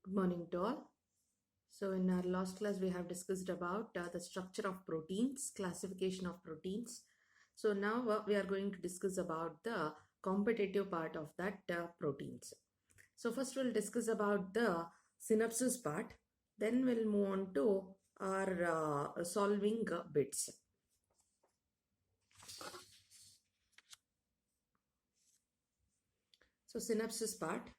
Good morning to all. So in our last class, we have discussed about the structure of proteins, classification of proteins. So now we are going to discuss about the competitive part of that proteins. So first we'll discuss about the synopsis part. Then we'll move on to our solving bits. So synopsis part.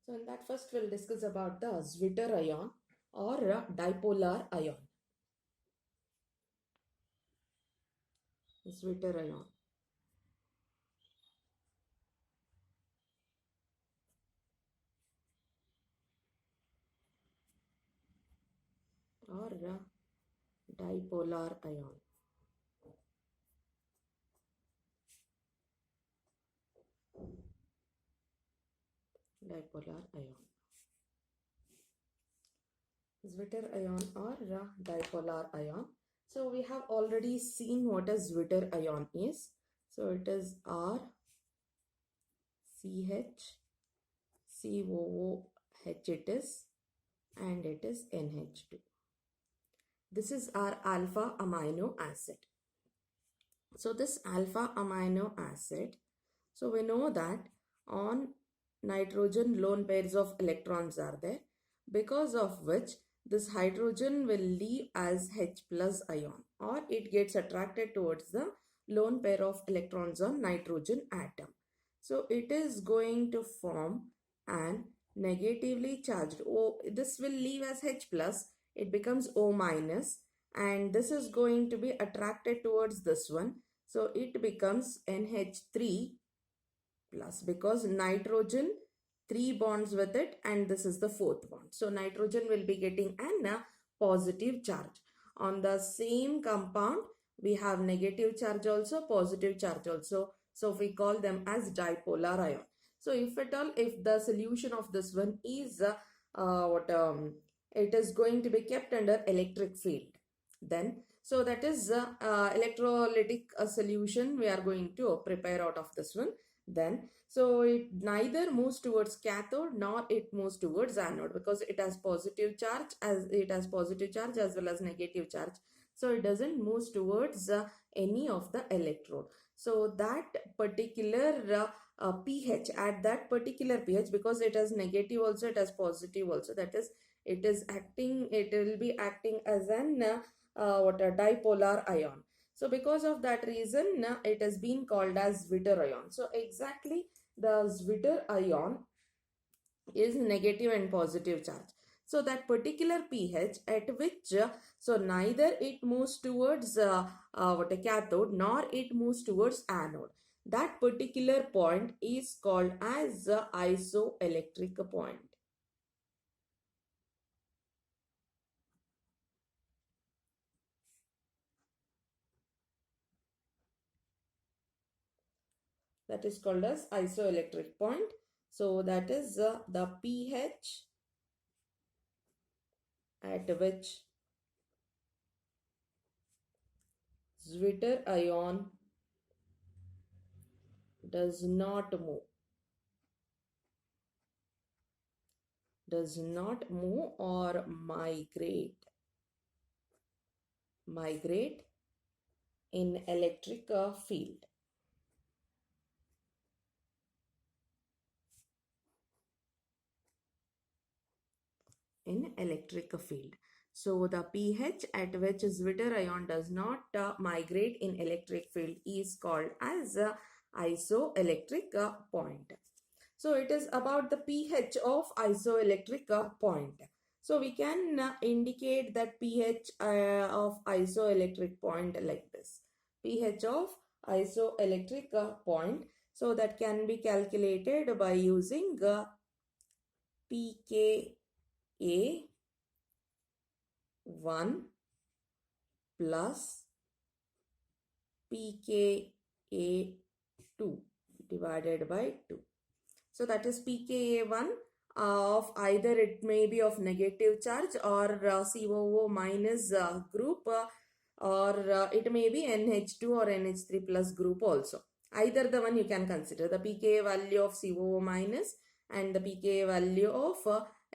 So in that first we'll discuss about the Zwitter ion or dipolar ion. Zwitter ion. Or dipolar ion. Dipolar ion. Zwitter ion or dipolar ion. So we have already seen what a Zwitter ion is. So it is R CH COOH it is, and it is NH2. This is our alpha amino acid. So this alpha amino acid, so we know that on nitrogen lone pairs of electrons are there, because of which this hydrogen will leave as H plus ion, or it gets attracted towards the lone pair of electrons on nitrogen atom. So it is going to form an negatively charged O. This will leave as H plus, it becomes O minus, and this is going to be attracted towards this one. So it becomes NH3 plus, because nitrogen 3 bonds with it and this is the fourth bond. So nitrogen will be getting an positive charge. On the same compound, we have negative charge also, positive charge also. So we call them as dipolar ion. So if at all, if the solution of this one is it is going to be kept under electric field, then so that is electrolytic solution we are going to prepare out of this one. Then so it neither moves towards cathode nor it moves towards anode, because it has positive charge as well as negative charge. So it doesn't move towards any of the electrode. So that particular pH, at that particular pH, because it has negative also, it has positive also, that is it will be acting as an a dipolar ion. So because of that reason, it has been called as Zwitter ion. So exactly the Zwitter ion is negative and positive charge. So that particular pH at which, so neither it moves towards a cathode nor it moves towards anode. That particular point is called as isoelectric point. That is called as isoelectric point. So that is the pH at which Zwitter ion does not move or migrate in electric field. In electric field. So the pH at which Zwitter ion does not migrate in electric field is called as isoelectric point. So it is about the pH of isoelectric point. So we can indicate that pH of isoelectric point like this. pH of isoelectric point. So that can be calculated by using pKa 1 plus pKa 2 divided by 2. So that is pKa 1 of either it may be of negative charge or COO minus group, or it may be NH2 or NH3 plus group also. Either the one you can consider, the pKa value of COO minus and the pKa value of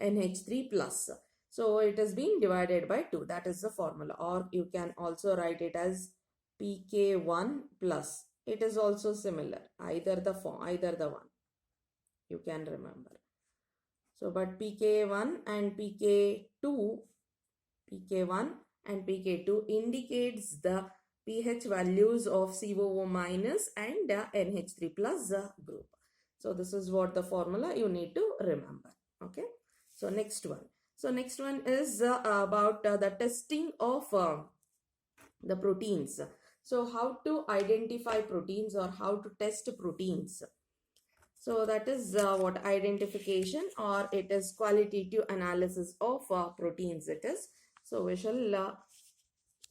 NH3 plus. So it is being divided by 2. That is the formula. Or you can also write it as pK1 plus. It is also similar. Either the one you can remember. So, but pK1 and pK2 indicates the pH values of COO minus and NH3 plus group. So, this is what the formula you need to remember. Okay. So, next one. So, next one is about the testing of the proteins. So, how to identify proteins or how to test proteins. So that is what identification, or it is qualitative analysis of proteins it is. So we shall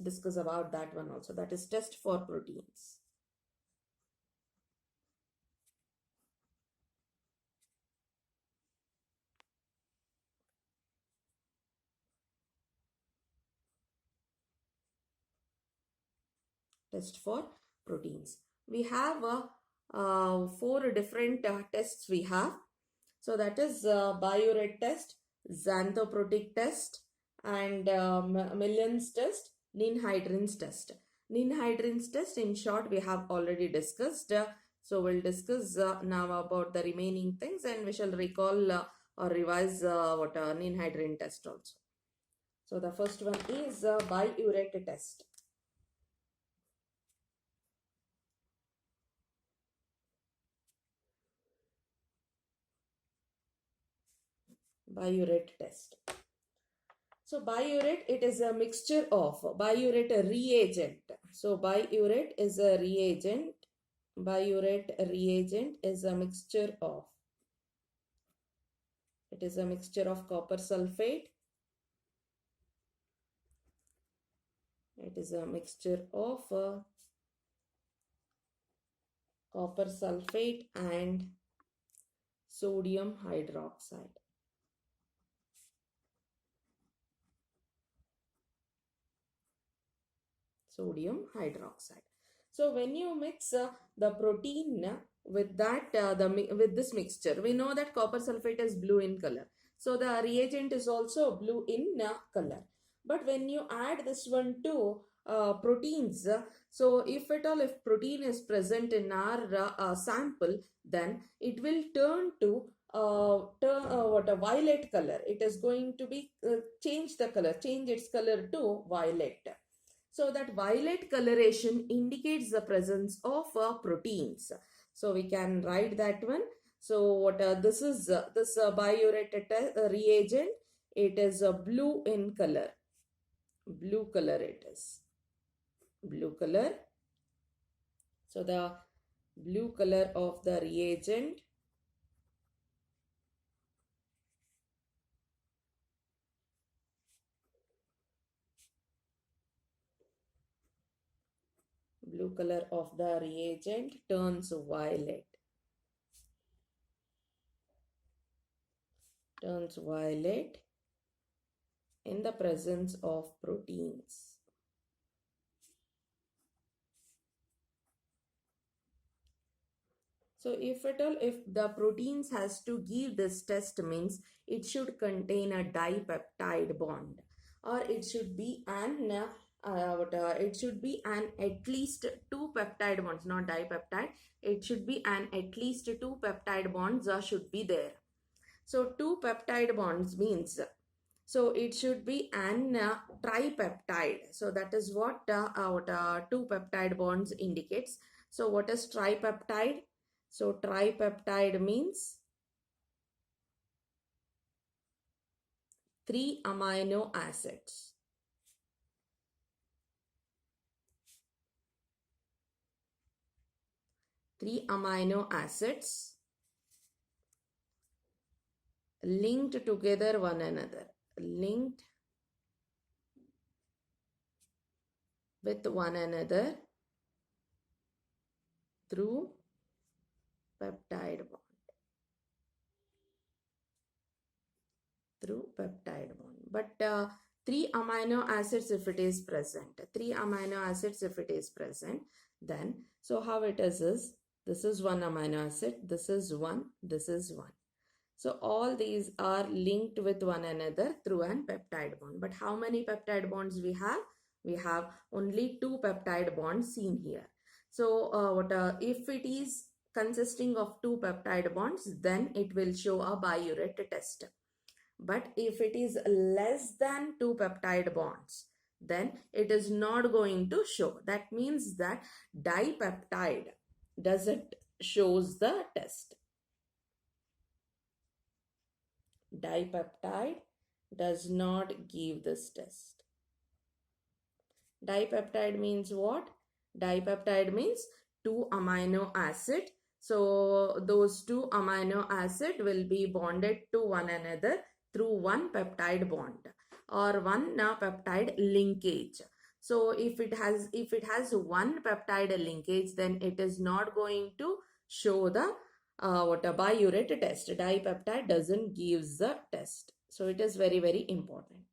discuss about that one also. That is test for proteins. Test for proteins. We have 4 different tests we have. So that is biuret test, xanthoprotic test, and Million's test, Ninhydrin's test. Ninhydrin's test, in short, we have already discussed. So we'll discuss now about the remaining things, and we shall recall or revise what Ninhydrin test also. So the first one is biuret test. Biuret test. So biuret, it is a mixture of biuret reagent. So biuret is a reagent. Biuret reagent is a mixture of. It is a mixture of copper sulfate. It is a mixture of copper sulfate and sodium hydroxide. Sodium hydroxide. So when you mix the protein with that with this mixture, we know that copper sulfate is blue in color. So the reagent is also blue in color. But when you add this one to proteins, so if at all if protein is present in our sample, then it will turn to what a violet color. It is going to be change its color to violet. So that violet coloration indicates the presence of proteins. So we can write that one. So what this is this biuret reagent. It is blue in color. Blue color it is. Blue color. So the blue color of the reagent turns violet. Turns violet in the presence of proteins. So if at all, if the proteins has to give this test, means it should contain a dipeptide bond, or it should be an at least 2 peptide bonds, not dipeptide. It should be an at least 2 peptide bonds should be there. So 2 peptide bonds means, so it should be an tripeptide. So that is what 2 peptide bonds indicates. So what is tripeptide? So tripeptide means 3 amino acids. Three amino acids linked together one another. Linked with one another through peptide bond. through peptide bond. But 3 amino acids if it is present, 3 amino acids if it is present, then so how it is this is 1 amino acid, this is 1, this is 1. So all these are linked with one another through an peptide bond. But how many peptide bonds we have? We have only 2 peptide bonds seen here. So if it is consisting of 2 peptide bonds, then it will show a biuret test. But if it is less than 2 peptide bonds, then it is not going to show. That means that dipeptide doesn't shows the test. Dipeptide does not give this test. Dipeptide means what? Dipeptide means 2 amino acid. So those 2 amino acid will be bonded to one another through one peptide bond or one peptide linkage. So if it has one peptide linkage, then it is not going to show the biuret test. Dipeptide doesn't gives the test. So it is very, very important.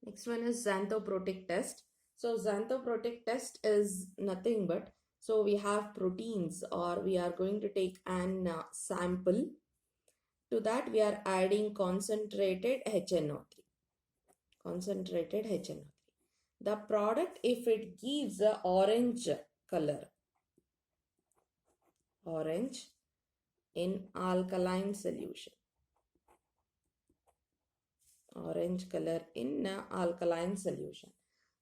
Next one is xanthoprotic test. So xanthoprotic test is nothing but, so we have proteins, or we are going to take an sample. To that we are adding concentrated HNO3. Concentrated HNO3. The product, if it gives a orange color, orange in alkaline solution, orange color in alkaline solution,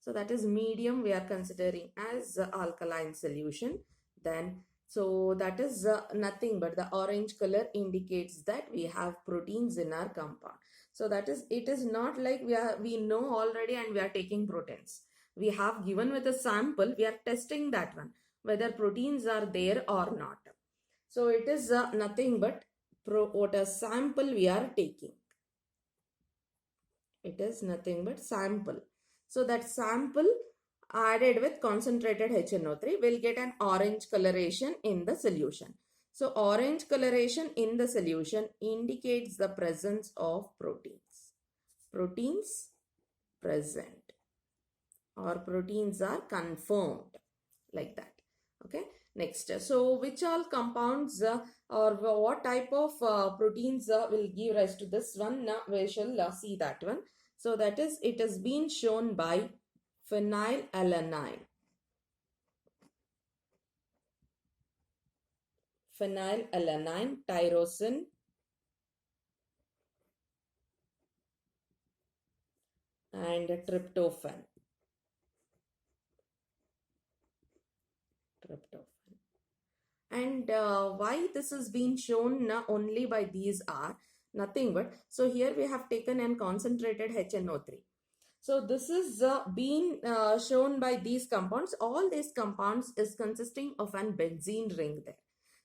so that is medium we are considering as alkaline solution. Then so that is nothing but the orange color indicates that we have proteins in our compound. So that is, it is not like we know already and we are taking proteins. We have given with a sample, we are testing that one whether proteins are there or not. So it is nothing but what a sample we are taking. It is nothing but sample. So that sample added with concentrated HNO3 will get an orange coloration in the solution. So orange coloration in the solution indicates the presence of proteins. Proteins present, or proteins are confirmed, like that. Okay. Next, so which all compounds or what type of proteins will give rise to this one? Now we shall see that one. So that is, it has been shown by phenylalanine. Phenylalanine, tyrosine, and tryptophan. And why this is being shown only by these are nothing but, so here we have taken an concentrated HNO3. So this is being shown by these compounds. All these compounds is consisting of an benzene ring there.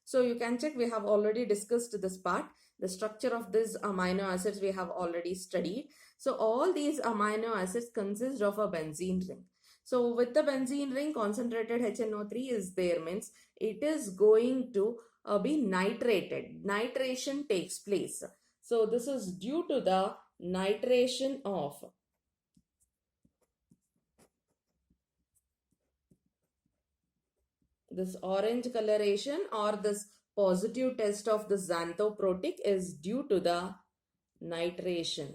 So you can check, we have already discussed this part. The structure of these amino acids we have already studied. So all these amino acids consist of a benzene ring. So with the benzene ring, concentrated HNO3 is there, means it is going to be nitrated. Nitration takes place. So this is due to the nitration of this orange coloration, or this positive test of the xanthoprotic is due to the nitration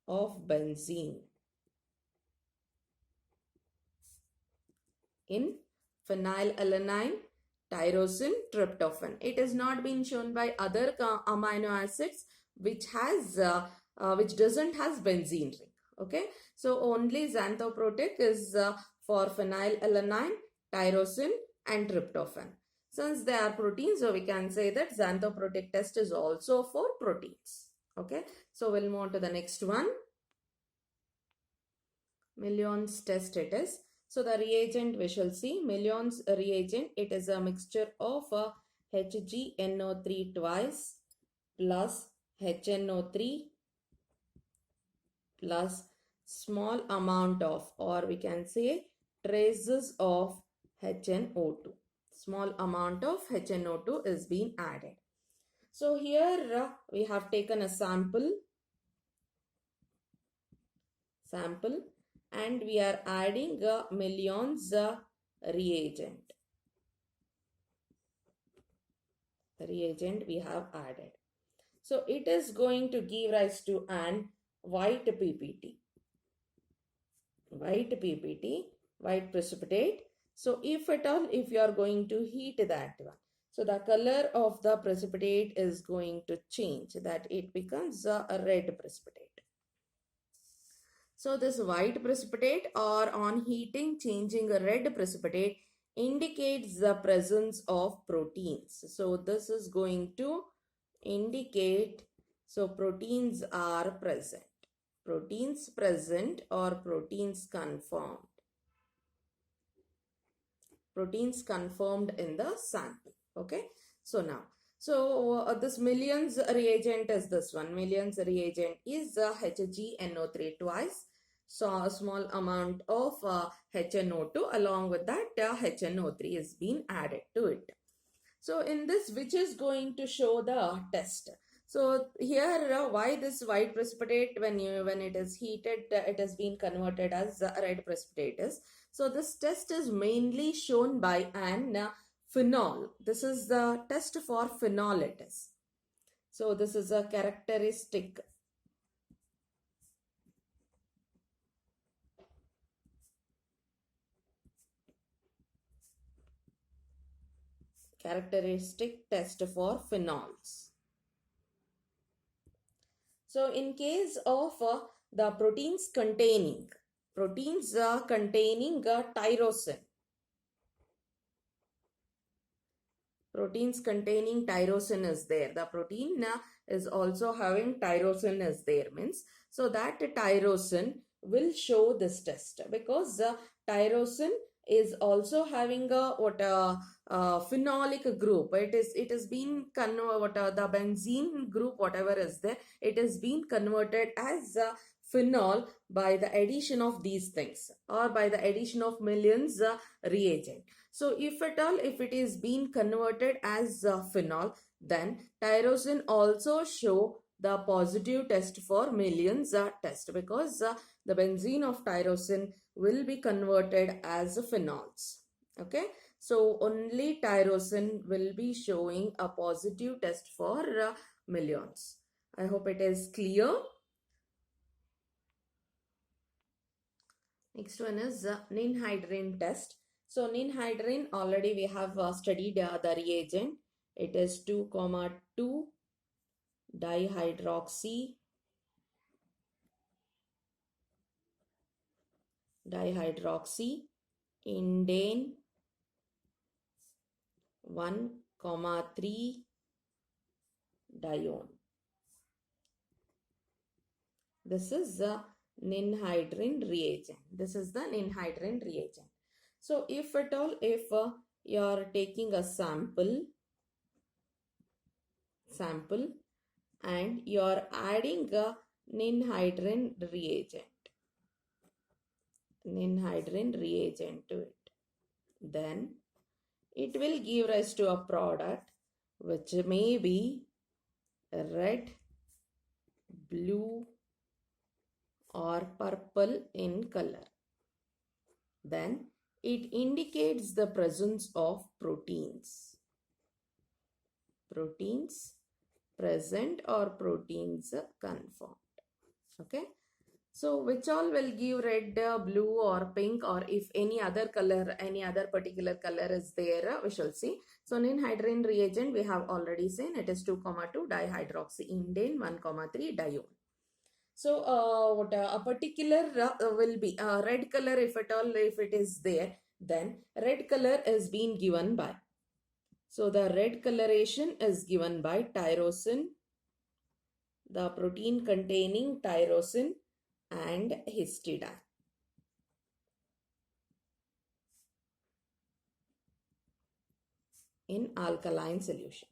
of benzene in phenylalanine, tyrosine, tryptophan. It has not been shown by other amino acids which doesn't has benzene ring. Okay, so only xanthoprotic is for phenylalanine, tyrosine, and tryptophan. Since they are proteins, so we can say that xanthoprotic test is also for proteins. Okay, so we'll move on to the next one. Million's test it is. So the reagent we shall see. Million's reagent, it is a mixture of HgNO3 twice plus HNO3 plus small amount of, or we can say traces of HNO2. Small amount of HNO2 is being added. So here we have taken a sample and we are adding millions reagent we have added. So it is going to give rise to an white PPT, white precipitate. So if at all, if you are going to heat that one, so the color of the precipitate is going to change, that it becomes a red precipitate. So this white precipitate or on heating changing a red precipitate indicates the presence of proteins. So this is going to indicate, so proteins are present. Proteins present or proteins confirmed. Proteins confirmed in the sample. Okay. So now, this millions reagent is this one. Millions reagent is HgNO3 twice. So a small amount of HNO2 along with that HNO3 is being added to it. So in this, which is going to show the test. So here why this white precipitate, when it is heated, it has been converted as red precipitate is. So this test is mainly shown by an phenol. This is the test for phenol it is. So this is a characteristic test for phenols. So in case of the proteins containing tyrosine. Proteins containing tyrosine is there. The protein is also having tyrosine is there means. So that tyrosine will show this test because tyrosine is also having a phenolic group. It is being converted, the benzene group whatever is there, it is being converted as phenol by the addition of these things or by the addition of millions reagent. So if at all, if it is being converted as phenol, then tyrosine also show the positive test for millions test because the benzene of tyrosine will be converted as phenols. Okay. So only tyrosine will be showing a positive test for millions. I hope it is clear. Next one is ninhydrin test. So ninhydrin already we have studied the reagent. It is 2,2 dihydroxy indane 1,3 dione. This is the ninhydrin reagent. This is the ninhydrin reagent. So if at all, if you are taking a sample and you are adding a ninhydrin reagent to it, then it will give rise to a product which may be red, blue or purple in color. Then it indicates the presence of proteins present or proteins confirmed. Okay. So which all will give red, blue or pink, or if any other color, any other particular color is there, we shall see. So ninhydrin reagent we have already seen, it is 2,2 dihydroxyindane 1,3 dione. So a particular will be red color if at all, if it is there, then red color is being given by. So the red coloration is given by tyrosine, the protein containing tyrosine and histidine. In alkaline solution.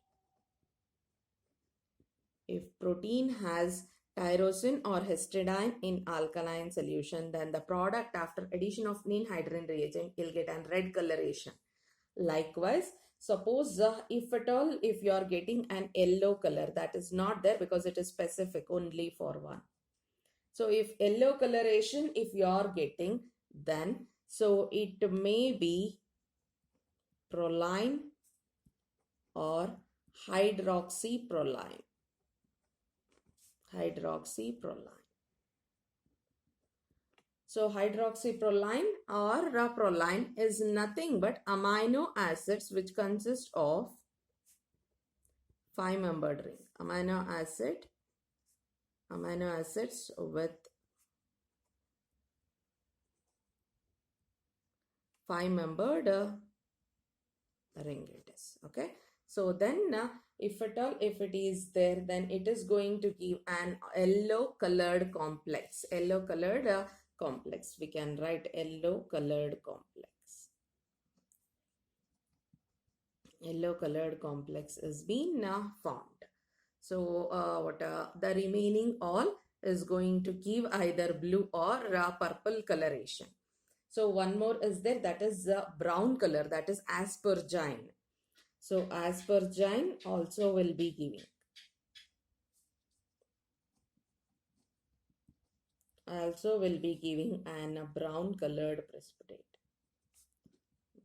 If protein has tyrosine or histidine in alkaline solution, then the product after addition of ninhydrin reagent will get a red coloration. Likewise, suppose if at all, if you are getting an yellow color, that is not there because it is specific only for one. So if yellow coloration, if you are getting, then so it may be proline or hydroxyproline. Hydroxyproline. So hydroxyproline or proline is nothing but amino acids which consist of 5-membered ring. Amino acids with 5-membered ring it is. Okay. So then if at all, if it is there, then it is going to give an yellow colored complex. Yellow colored complex. We can write yellow colored complex. Yellow colored complex is being formed. So the remaining all is going to give either blue or purple coloration. So one more is there, that is brown color, that is aspergine. So aspergine also will be giving. Also will be giving an brown colored precipitate.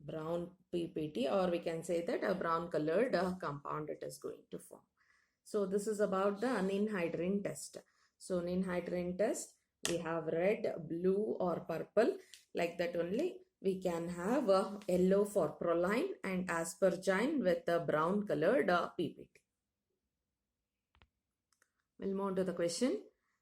Brown PPT, or we can say that a brown colored compound it is going to form. So this is about the ninhydrin test. So ninhydrin test, we have red, blue or purple, like that only. We can have a yellow for proline and aspergine with a brown colored PPT. We'll move on to the question.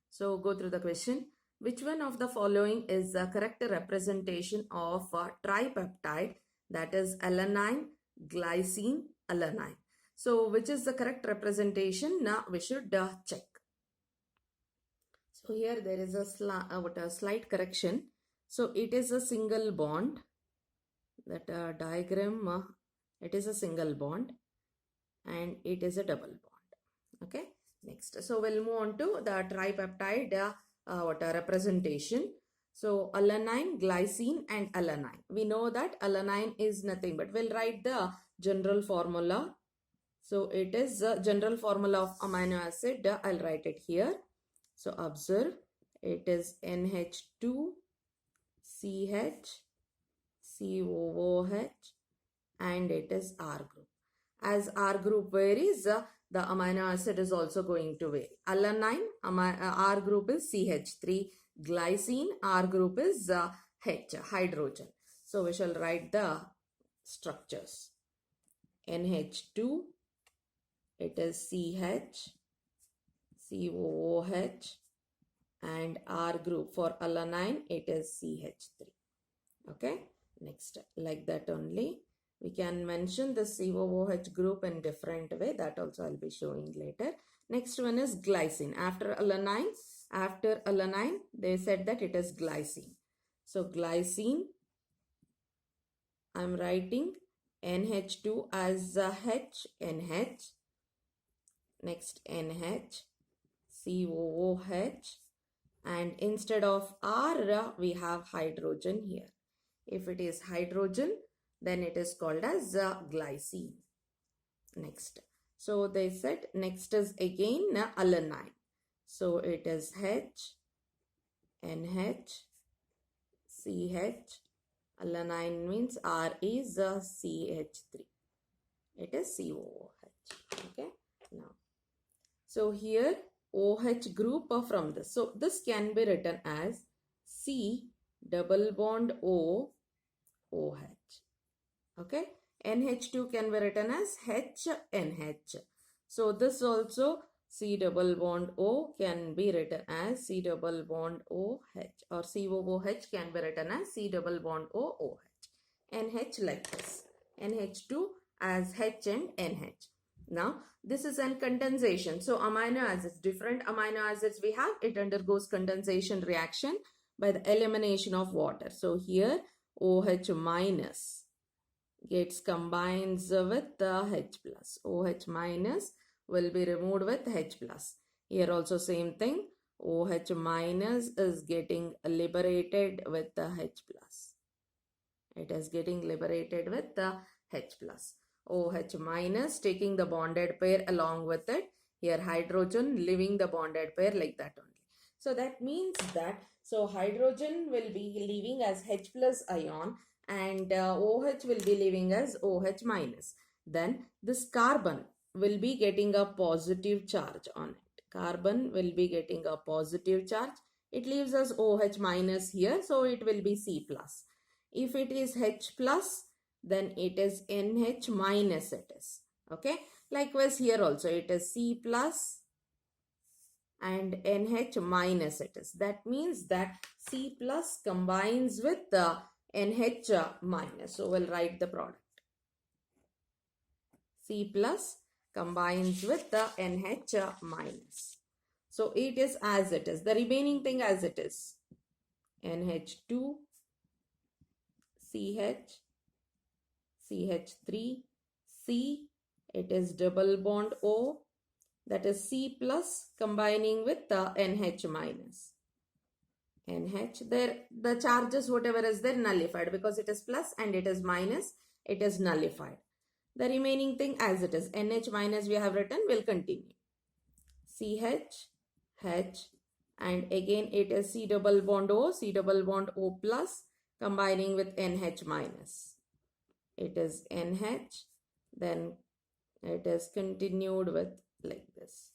So go through the question. Which one of the following is the correct representation of a tripeptide, that is alanine, glycine, alanine? So which is the correct representation? Now we should check. So here there is a slight correction. So it is a single bond. That diagram, it is a single bond and it is a double bond. Okay. Next. So we'll move on to the tripeptide representation. So alanine, glycine and alanine. We know that alanine is nothing but we'll write the general formula. So it is the general formula of amino acid. I'll write it here. So observe, it is NH2CH, COOH and it is R group. As R group varies, the amino acid is also going to vary. Alanine, R group is CH3. Glycine, R group is H, hydrogen. So we shall write the structures. NH2, it is CH, COOH and R group. For alanine, it is CH3. Okay. Next, like that only. We can mention the COOH group in different way. That also I'll be showing later. Next one is glycine. After alanine, they said that it is glycine. So glycine, I'm writing NH2 as H, NH. Next NH, COOH. And instead of R, we have hydrogen here. If it is hydrogen, then it is called as glycine. Next. So they said next is again alanine. So it is H, NH, CH. Alanine means R is CH3. It is COOH. Okay. Now, so here OH group from this. So this can be written as C double bond O OH. Okay. NH2 can be written as HNH. So this also C double bond O can be written as C double bond OH, or COOH can be written as C double bond OOH. NH like this. NH2 as H and NH. Now this is an condensation. So amino acids, different amino acids we have, it undergoes condensation reaction by the elimination of water. So here OH minus gets combines with the H plus. OH minus will be removed with H plus. Here also same thing. OH minus is getting liberated with the H plus. It is getting liberated with the H plus. OH minus taking the bonded pair along with it. Here hydrogen leaving the bonded pair like that only. So that means that, so hydrogen will be leaving as H plus ion and OH will be leaving as OH minus. Then this carbon will be getting a positive charge on it. Carbon will be getting a positive charge. It leaves us OH minus here, so it will be C plus. If it is H plus, then it is NH minus it is. Okay. Likewise here also it is C plus and NH minus it is. That means that C plus combines with the NH minus. So we'll write the product. C plus combines with the NH minus. So it is as it is. The remaining thing as it is. NH2, CH, CH3, C, it is double bond O, that is C plus combining with the NH minus. NH, there the charges whatever is there nullified because it is plus and it is minus, it is nullified. The remaining thing as it is, NH minus we have written, will continue. CH, H, and again it is C double bond O plus combining with NH minus. It is NH, then it is continued with like this.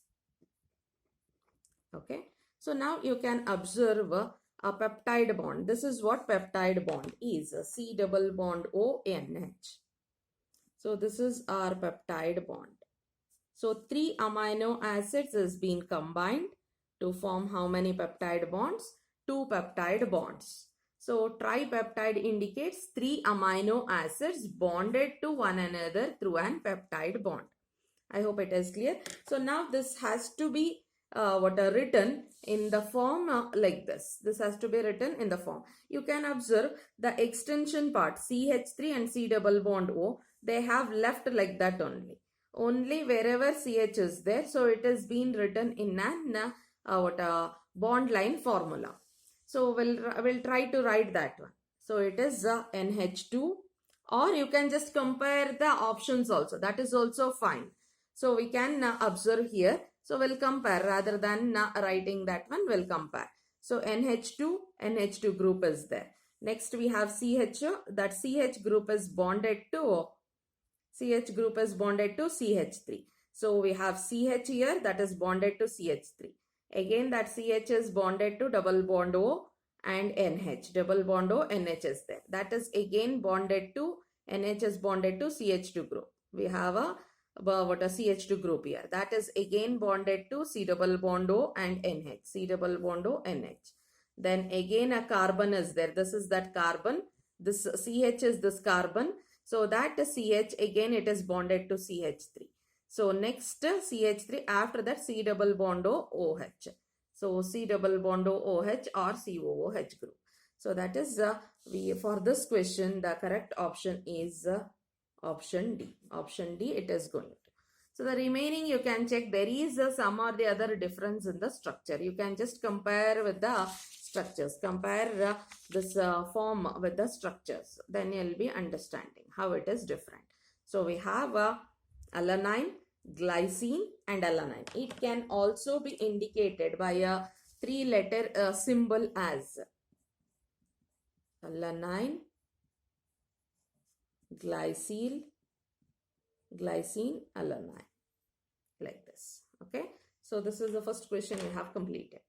Okay. So now you can observe a peptide bond. This is what peptide bond is, a C double bond O NH. So this is our peptide bond. So 3 amino acids is being combined to form how many peptide bonds? 2 peptide bonds. So tripeptide indicates 3 amino acids bonded to one another through an peptide bond. I hope it is clear. So now this has to be written in the form like this. This has to be written in the form. You can observe the extension part CH3 and C double bond O. They have left like that only. Only wherever CH is there. So it is being written in an bond line formula. So we'll try to write that one. So it is NH2, or you can just compare the options also. That is also fine. So we can observe here. So we'll compare rather than writing that one, we'll compare. So NH2 group is there. Next we have CH, that CH group is bonded to CH3. So we have CH here, that is bonded to CH3. Again that CH is bonded to double bond O and NH. Double bond O, NH is there. That is again bonded to, NH is bonded to CH2 group. We have a CH2 group here. That is again bonded to C double bond O and NH. C double bond O, NH. Then again a carbon is there. This is that carbon. This CH is this carbon. So that CH again it is bonded to CH3. So next CH3, after that C double bond O, OH. So C double bond O, OH or COOH group. So that is for this question the correct option is option D. Option D it is going to. So the remaining you can check, there is some or the other difference in the structure. You can just compare with the structures. Compare this form with the structures. Then you will be understanding how it is different. So we have alanine, glycine and alanine. It can also be indicated by a 3-letter symbol as alanine, glycine, alanine, like this. Okay. So this is the first question we have completed.